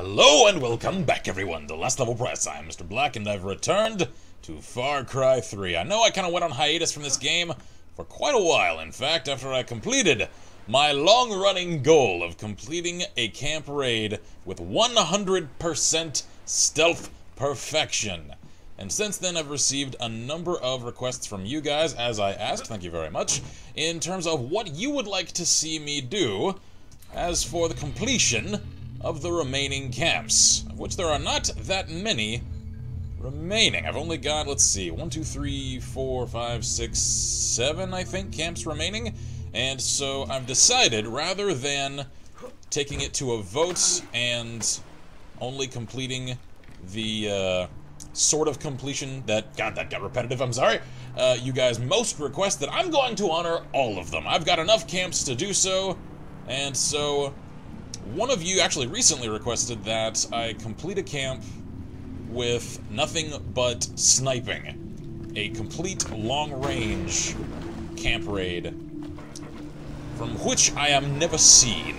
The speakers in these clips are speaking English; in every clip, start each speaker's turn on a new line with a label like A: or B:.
A: Hello and welcome back, everyone, to Last Level Press. I'm Mr. Black and I've returned to Far Cry 3. I know I kind of went on hiatus from this game for quite a while, in fact, after I completed my long-running goal of completing a camp raid with 100% stealth perfection. And since then, I've received a number of requests from you guys, as I asked, thank you very much, in terms of what you would like to see me do as for the completion of the remaining camps, of which there are not that many remaining. I've only got, let's see, 1, 2, 3, 4, 5, 6, 7, I think, camps remaining. And so I've decided, rather than taking it to a vote and only completing the sort of completion that, God, that got repetitive, I'm sorry, you guys most requested, I'm going to honor all of them. I've got enough camps to do so, and so one of you actually recently requested that I complete a camp with nothing but sniping. A complete long-range camp raid from which I am never seen.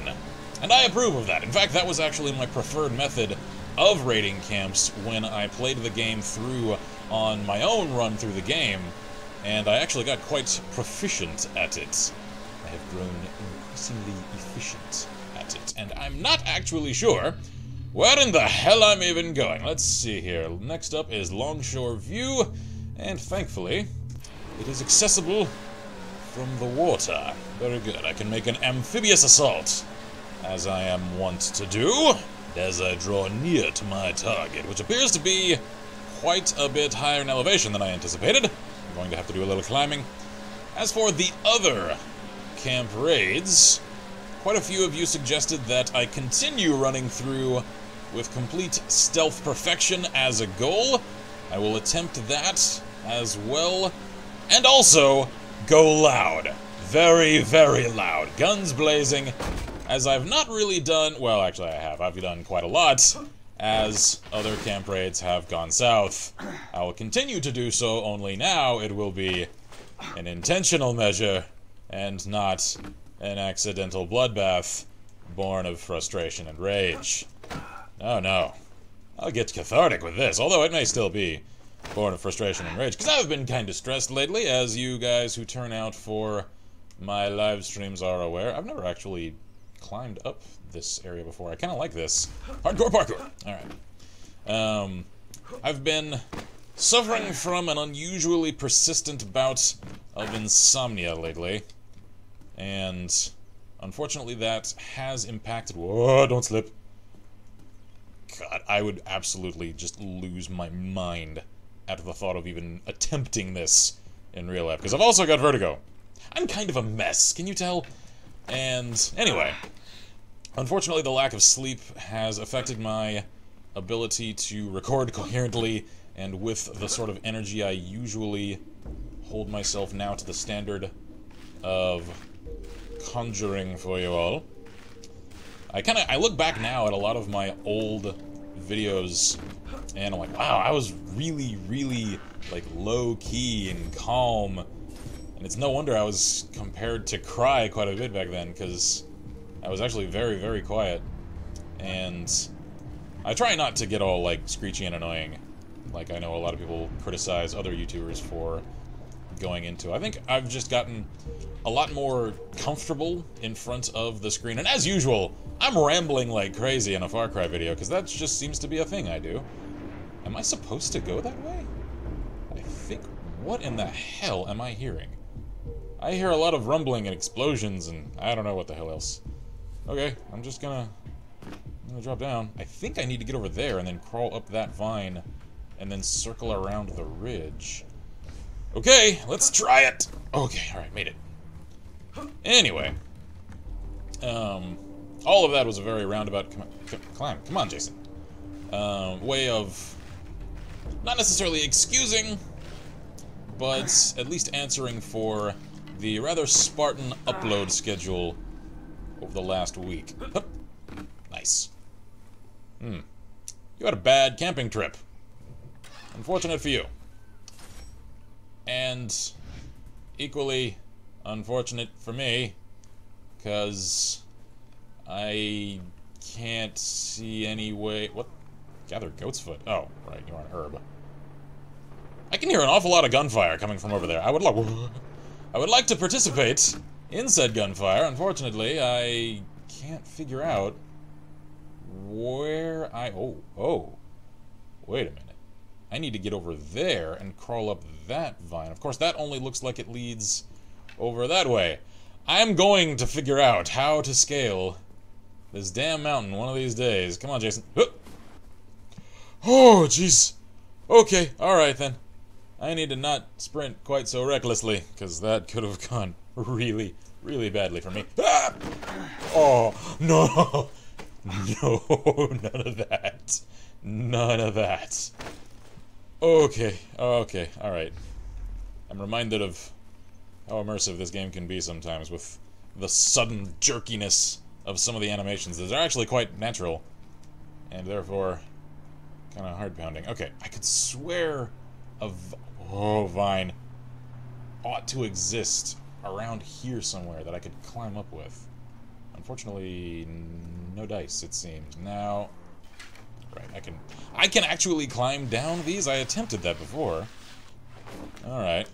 A: And I approve of that. In fact, that was actually my preferred method of raiding camps when I played the game through on my own run through the game, and I actually got quite proficient at it. I have grown increasingly efficient at it, and I'm not actually sure where in the hell I'm even going. Let's see here. Next up is Longshore View, and thankfully, it is accessible from the water. Very good. I can make an amphibious assault, as I am wont to do, as I draw near to my target, which appears to be quite a bit higher in elevation than I anticipated. I'm going to have to do a little climbing. As for the other camp raids, quite a few of you suggested that I continue running through with complete stealth perfection as a goal. I will attempt that as well, and also go loud. Very, very loud. Guns blazing, as I've not really done, well, actually I have. I've done quite a lot, as other camp raids have gone south. I will continue to do so, only now it will be an intentional measure and not an accidental bloodbath born of frustration and rage. Oh no. I'll get cathartic with this, although it may still be born of frustration and rage, because I've been kind of stressed lately, as you guys who turn out for my live streams are aware. I've never actually climbed up this area before. I kind of like this. Hardcore parkour! Alright. I've been suffering from an unusually persistent bout of insomnia lately, and unfortunately that has impacted— whoa, don't slip. God, I would absolutely just lose my mind at the thought of even attempting this in real life, because I've also got vertigo. I'm kind of a mess, can you tell? And anyway, unfortunately the lack of sleep has affected my ability to record coherently and with the sort of energy I usually hold myself now to the standard of conjuring for you all. I look back now at a lot of my old videos, and I'm like, wow, I was really, really, like, low-key and calm, and it's no wonder I was compared to Cry quite a bit back then, because I was actually very, very quiet, and I try not to get all, like, screechy and annoying, like I know a lot of people criticize other YouTubers for going into. I think I've just gotten a lot more comfortable in front of the screen, and as usual, I'm rambling like crazy in a Far Cry video, because that just seems to be a thing I do. Am I supposed to go that way? I think— what in the hell am I hearing? I hear a lot of rumbling and explosions, and I don't know what the hell else. Okay, I'm gonna drop down. I think I need to get over there and then crawl up that vine and then circle around the ridge. Okay, let's try it! Okay, alright, made it. Anyway, all of that was a very roundabout climb. Come on, Jason. Way of not necessarily excusing, but at least answering for the rather Spartan upload schedule over the last week. Hup. Nice. You had a bad camping trip. Unfortunate for you. And equally unfortunate for me, because I can't see any way... What? Gather goat's foot. Oh, right, you're an herb. I can hear an awful lot of gunfire coming from over there. I would like to participate in said gunfire. Unfortunately, I can't figure out where I... Oh. Wait a minute. I need to get over there and crawl up that vine. Of course, that only looks like it leads over that way. I'm going to figure out how to scale this damn mountain one of these days. Come on, Jason. Oh, jeez. Okay, alright then. I need to not sprint quite so recklessly, because that could have gone really, really badly for me. Ah! Oh, no! No, none of that. None of that. Okay, alright. I'm reminded of how immersive this game can be sometimes with the sudden jerkiness of some of the animations. They're actually quite natural, and therefore kind of hard-pounding. Okay, I could swear a vine ought to exist around here somewhere that I could climb up with. Unfortunately, no dice, it seems. Now, right, I can actually climb down these. I attempted that before. Alright.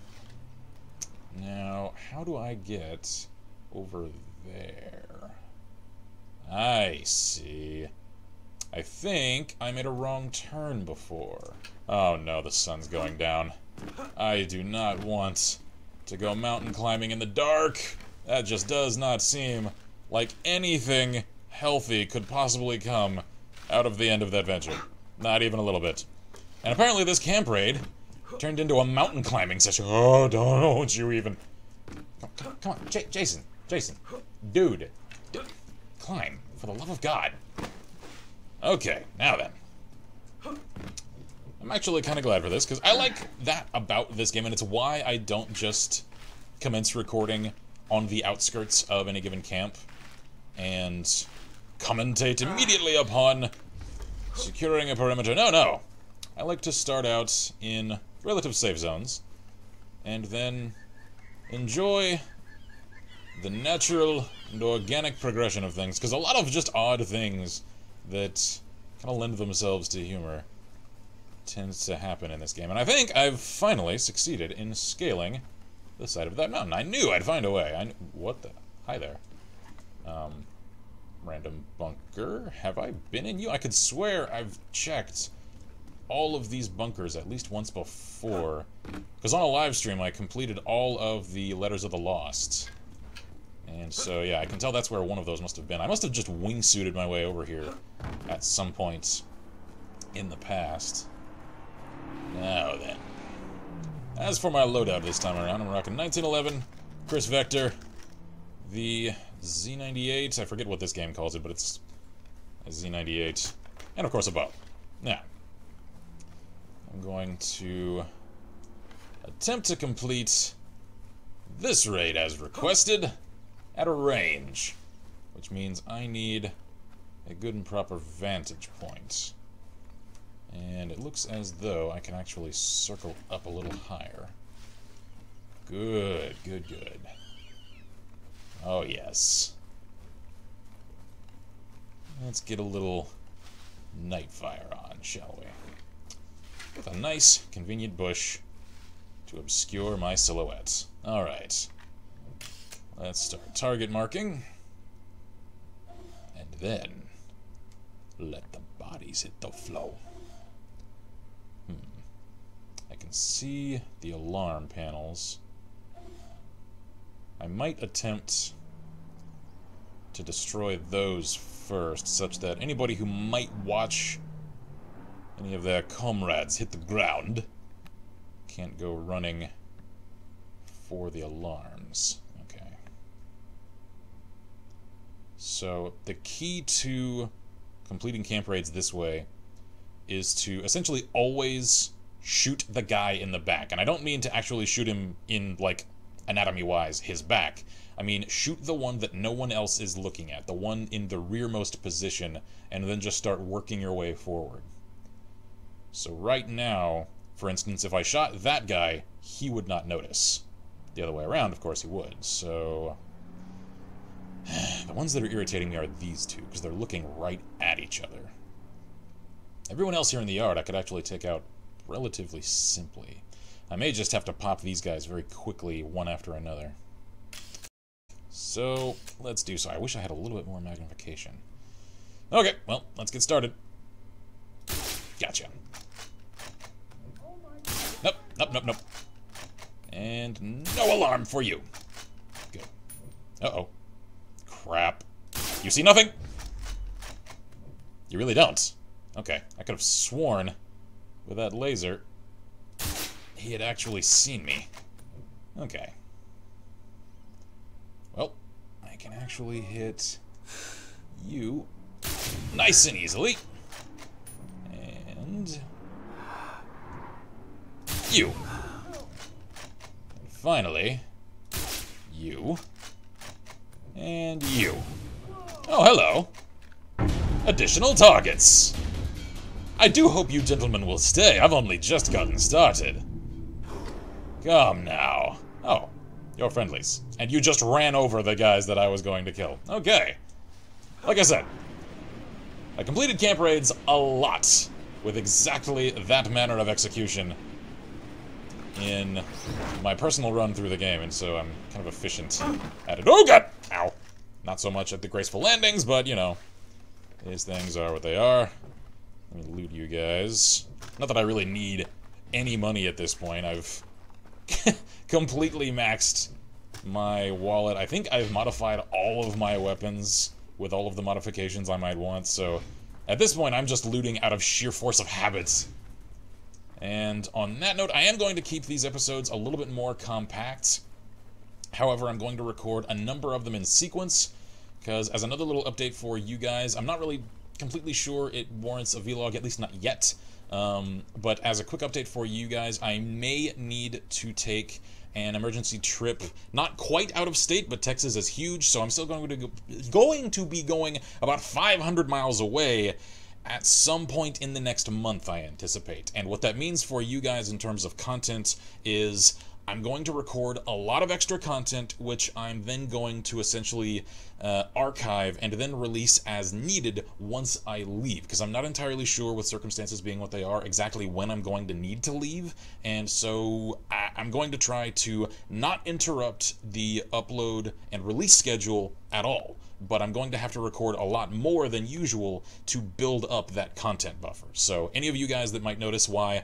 A: Now, how do I get over there? I see. I think I made a wrong turn before. Oh no, the sun's going down. I do not want to go mountain climbing in the dark. That just does not seem like anything healthy could possibly come out of the end of that venture. Not even a little bit. And apparently this camp raid turned into a mountain climbing session. Oh, don't you even... Come on, Jason, dude, climb, for the love of God. Okay, now then. I'm actually kind of glad for this, because I like that about this game, and it's why I don't just commence recording on the outskirts of any given camp and commentate immediately upon securing a perimeter. No. I like to start out in relative safe zones, and then enjoy the natural and organic progression of things, because a lot of just odd things that kind of lend themselves to humor tends to happen in this game. And I think I've finally succeeded in scaling the side of that mountain. I knew I'd find a way. What the... Hi there. Random bunker. Have I been in you? I could swear I've checked all of these bunkers at least once before. Because on a live stream I completed all of the Letters of the Lost. And so, yeah, I can tell that's where one of those must have been. I must have just wingsuited my way over here at some point in the past. Now then. As for my loadout this time around, I'm rocking 1911, Chris Vector, the Z98, I forget what this game calls it, but it's a Z98, and of course a bow. Now, I'm going to attempt to complete this raid as requested at a range, which means I need a good and proper vantage point. And it looks as though I can actually circle up a little higher. Good. Oh, yes. Let's get a little Nightfire on, shall we? With a nice, convenient bush to obscure my silhouette. Alright. Let's start target marking. And then let the bodies hit the floor. I can see the alarm panels. I might attempt to destroy those first, such that anybody who might watch any of their comrades hit the ground can't go running for the alarms. Okay. So, the key to completing camp raids this way is to essentially always shoot the guy in the back. And I don't mean to actually shoot him in, like, anatomy-wise, his back. I mean, shoot the one that no one else is looking at, the one in the rearmost position, and then just start working your way forward. So right now, for instance, if I shot that guy, he would not notice. The other way around, of course, he would. So The ones that are irritating me are these two, because they're looking right at each other. Everyone else here in the yard I could actually take out relatively simply. I may just have to pop these guys very quickly, one after another. So, let's do so. I wish I had a little bit more magnification. Okay, well, let's get started. Gotcha. Nope, nope, nope, nope. And no alarm for you. Good. Uh-oh. Crap. You see nothing? You really don't. Okay, I could have sworn with that laser he had actually seen me. Okay. Well, I can actually hit you nice and easily. And you. And finally, you. And you. Oh, hello. Additional targets. I do hope you gentlemen will stay. I've only just gotten started. Come now. Oh, you're friendlies. And you just ran over the guys that I was going to kill. Okay. Like I said, I completed camp raids a lot with exactly that manner of execution in my personal run through the game, and so I'm kind of efficient at it. Oh, God! Ow. Not so much at the graceful landings, but, you know, these things are what they are. Let me loot you guys. Not that I really need any money at this point. I've completely maxed my wallet. I think I've modified all of my weapons with all of the modifications I might want, so at this point I'm just looting out of sheer force of habit. And on that note, I am going to keep these episodes a little bit more compact. However, I'm going to record a number of them in sequence, because as another little update for you guys, I'm not really completely sure it warrants a vlog, at least not yet. But as a quick update for you guys, I may need to take an emergency trip, not quite out of state, but Texas is huge, so I'm still going to be going about 500 miles away at some point in the next month, I anticipate. And what that means for you guys in terms of content is I'm going to record a lot of extra content, which I'm then going to essentially archive and then release as needed once I leave, because I'm not entirely sure, with circumstances being what they are, exactly when I'm going to need to leave, and so I'm going to try to not interrupt the upload and release schedule at all. But I'm going to have to record a lot more than usual to build up that content buffer. So any of you guys that might notice why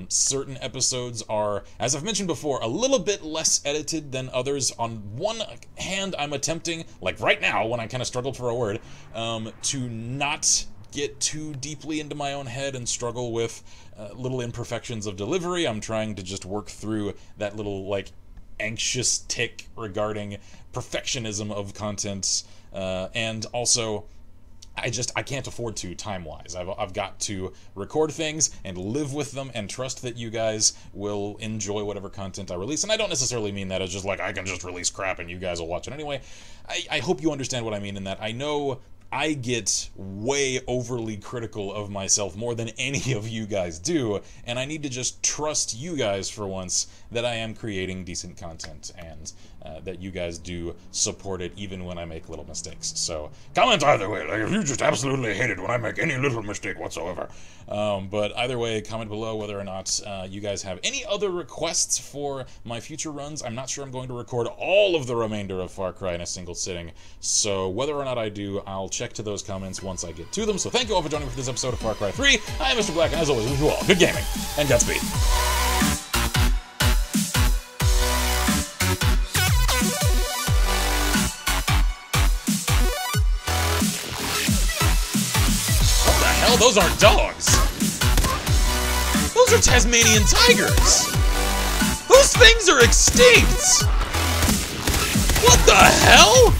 A: certain episodes are, as I've mentioned before, a little bit less edited than others. On one hand, I'm attempting, like right now when I kind of struggled for a word, to not get too deeply into my own head and struggle with little imperfections of delivery. I'm trying to just work through that little, like, anxious tick regarding perfectionism of content, and also I can't afford to time-wise. I've got to record things and live with them and trust that you guys will enjoy whatever content I release. And I don't necessarily mean that as just like I can just release crap and you guys will watch it anyway. I hope you understand what I mean in that I know I get way overly critical of myself, more than any of you guys do, and I need to just trust you guys for once that I am creating decent content, and that you guys do support it even when I make little mistakes. So, comment either way, like if you just absolutely hate it when I make any little mistake whatsoever. But either way, comment below whether or not you guys have any other requests for my future runs. I'm not sure I'm going to record all of the remainder of Far Cry in a single sitting, so whether or not I do, I'll check to those comments once I get to them. So thank you all for joining me for this episode of Far Cry 3. I am Mr. Black, and as always, wish you all good gaming, and Godspeed. What the hell? Those aren't dogs! Those are Tasmanian tigers! Those things are extinct! What the hell?